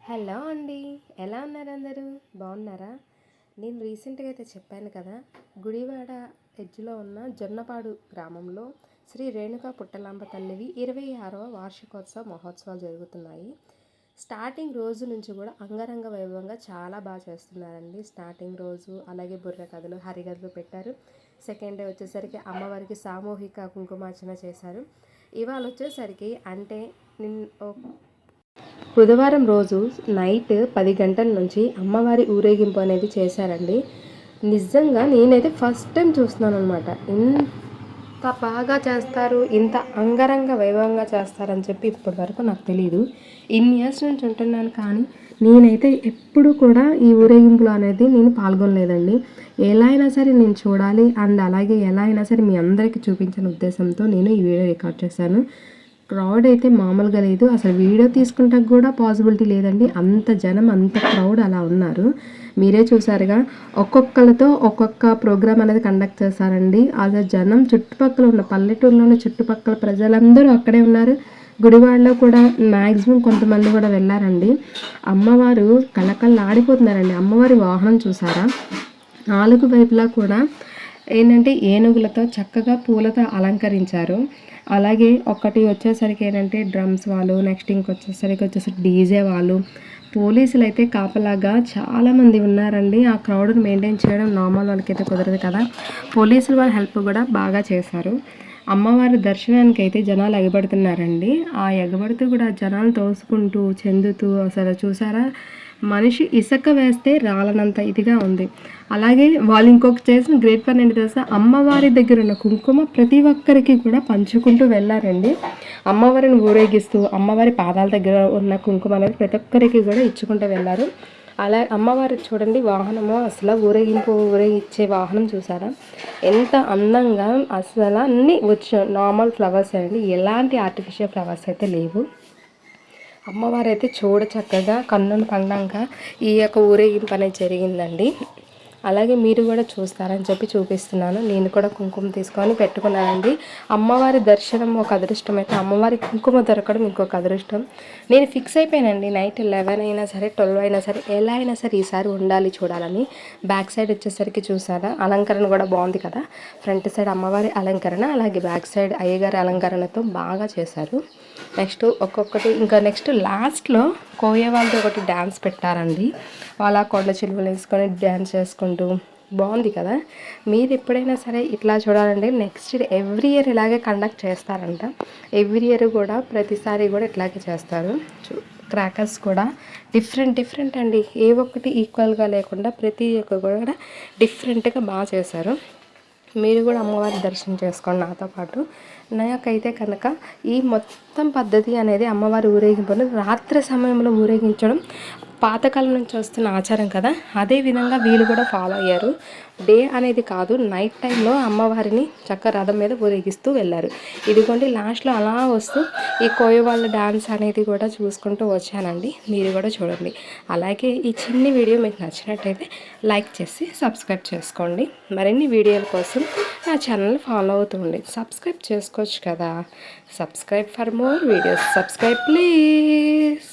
Hello అండి. ఎలా ఉన్నారు అందరూ? బాగున్నారా? నేను రీసెంట్గా అయితే చెప్పాను కదా, గుడివాడ ఎడ్జ్లో ఉన్న జొన్నపాడు గ్రామంలో శ్రీ రేణుకా పుట్టలాంబ తల్లివి 26వ వార్షికోత్సవ మహోత్సవాలు జరుగుతున్నాయి. స్టార్టింగ్ రోజు నుంచి కూడా అంగరంగ వైభవంగా చాలా బాగా చేస్తున్నారండి. స్టార్టింగ్ రోజు అలాగే బుర్ర కథలు, హరికథలు పెట్టారు. సెకండ్ డే వచ్చేసరికి అమ్మవారికి సామూహిక కుంకుమార్చన చేశారు. ఇవాళ వచ్చేసరికి అంటే బుధవారం రోజు నైట్ 10 గంటల నుంచి అమ్మవారి ఊరేగింపు అనేది చేశారండి. నిజంగా నేనైతే ఫస్ట్ టైం చూస్తున్నాను అనమాట. ఇంత బాగా చేస్తారు, ఇంత అంగరంగ వైభవంగా చేస్తారని చెప్పి ఇప్పటి వరకు నాకు తెలియదు. ఇన్ని ఇయర్స్ నుంచి ఉంటున్నాను, కానీ నేనైతే ఎప్పుడు కూడా ఈ ఊరేగింపులో అనేది నేను పాల్గొనలేదండి. ఎలా అయినా సరే నేను చూడాలి అండ్ అలాగే ఎలా అయినా సరే మీ అందరికీ చూపించిన ఉద్దేశంతో నేను ఈ వీడియో రికార్డ్ చేశాను. క్రౌడ్ అయితే మామూలుగా లేదు. అసలు వీడియో తీసుకుంటానికి కూడా పాసిబిలిటీ లేదండి. అంత జనం, అంత క్రౌడ్ అలా ఉన్నారు. మీరే చూసారుగా, ఒక్కొక్కరితో ఒక్కొక్క ప్రోగ్రామ్ అనేది కండక్ట్ చేస్తారండి. అదే జనం చుట్టుపక్కల ఉన్న పల్లెటూరులోని చుట్టుపక్కల ప్రజలందరూ అక్కడే ఉన్నారు. గుడివాడలో కూడా మ్యాక్సిమం కొంతమంది కూడా వెళ్ళారండి. అమ్మవారు కళకళలాడిపోతున్నారండి. అమ్మవారి వాహనం చూసారా? 4 వైపులా కూడా ఏంటంటే ఏనుగులతో చక్కగా పూలతో అలంకరించారు. అలాగే ఒకటి వచ్చేసరికి ఏంటంటే డ్రమ్స్ వాళ్ళు, నెక్స్ట్ వచ్చేసరికి డీజే వాళ్ళు, పోలీసులు అయితే కాపలాగా చాలామంది ఉన్నారండి. ఆ క్రౌడ్ని మెయింటైన్ చేయడం నార్మల్ వాళ్ళకైతే కుదరదు కదా. పోలీసులు వాళ్ళ హెల్ప్ కూడా బాగా చేశారు. అమ్మవారి దర్శనానికి అయితే జనాలు ఎగబడుతున్నారండి. ఆ ఎగబడుతూ కూడా జనాలు తోసుకుంటూ చెందుతూ అసలు చూసారా, మనిషి ఇసుక వేస్తే రాలనంత ఇదిగా ఉంది. అలాగే వాళ్ళు ఇంకొక చేసిన గ్రేట్ పని ఏంటి తెలుసా? అమ్మవారి దగ్గర ఉన్న కుంకుమ ప్రతి ఒక్కరికి కూడా పంచుకుంటూ వెళ్ళారండి. అమ్మవారిని ఊరేగిస్తూ అమ్మవారి పాదాల దగ్గర ఉన్న కుంకుమ అనేది ప్రతి ఒక్కరికి కూడా ఇచ్చుకుంటూ వెళ్ళారు. అలా అమ్మవారి చూడండి వాహనము, అసలు ఊరేగించే వాహనం చూసారా ఎంత అందంగా, అసలు అన్నీ నార్మల్ ఫ్లవర్స్ అండి, ఎలాంటి ఆర్టిఫిషియల్ ఫ్లవర్స్ అయితే లేవు. అమ్మవారు అయితే చూడ చక్కగా కన్నుల పండంగా ఈ యొక్క ఊరేగింపు అనేది జరిగిందండి. అలాగే మీరు కూడా చూస్తారని చెప్పి చూపిస్తున్నాను. నేను కూడా కుంకుమ తీసుకొని పెట్టుకున్నానండి. అమ్మవారి దర్శనం ఒక అదృష్టం అయితే అమ్మవారి కుంకుమ దొరకడం ఇంకొక అదృష్టం. నేను ఫిక్స్ అయిపోయానండి, నైట్ 11 అయినా సరే 12 అయినా సరే ఎలా అయినా సరే ఈసారి ఉండాలి చూడాలని. బ్యాక్ సైడ్ వచ్చేసరికి చూసారా, అలంకరణ కూడా బాగుంది కదా. ఫ్రంట్ సైడ్ అమ్మవారి అలంకరణ, అలాగే బ్యాక్ సైడ్ అయ్యగారి అలంకరణతో బాగా చేశారు. నెక్స్ట్ ఒక్కొక్కటి ఇంకా నెక్స్ట్ లాస్ట్లో కోయ వాళ్ళతో ఒకటి డ్యాన్స్ పెట్టారండి. వాళ్ళ కొండ చిలువలు వేసుకొని డ్యాన్స్ చేసుకుంటూ బాగుంది కదా. మీరు ఎప్పుడైనా సరే ఇట్లా చూడాలంటే నెక్స్ట్ ఎవ్రీ ఇయర్ ఇలాగే కండక్ట్ చేస్తారంట. ఎవ్రీ ఇయర్ కూడా ప్రతిసారి కూడా ఇట్లాగే చేస్తారు. క్రాకర్స్ కూడా డిఫరెంట్ అండి. ఏ ఒక్కటి ఈక్వల్గా లేకుండా ప్రతి ఒక్క కూడా డిఫరెంట్గా బాగా చేశారు. మీరు కూడా అమ్మవారి దర్శనం చేసుకోండి నాతో పాటు. నాకైతే కనుక ఈ మొత్తం పద్ధతి అనేది అమ్మవారి ఊరేగింపును రాత్రి సమయంలో ఊరేగించడం పాతకాలం నుంచి వస్తున్న ఆచారం కదా. అదేవిధంగా వీళ్ళు కూడా ఫాలో అయ్యారు. డే అనేది కాదు, నైట్ టైంలో అమ్మవారిని చక్క రథం మీద ఊరేగిస్తూ వెళ్ళారు. ఇదిగోండి లాస్ట్లో అలా వస్తూ ఈ కోయ వాళ్ళ డ్యాన్స్ అనేది కూడా చూసుకుంటూ వచ్చానండి. మీరు కూడా చూడండి. అలాగే ఈ చిన్ని వీడియో మీకు నచ్చినట్టయితే లైక్ చేసి సబ్స్క్రైబ్ చేసుకోండి. మరిన్ని వీడియోల కోసం నా ఛానల్ ఫాలో అవుతుంది. సబ్స్క్రైబ్ చేసుకోవచ్చు కదా. Subscribe for more videos. Subscribe please.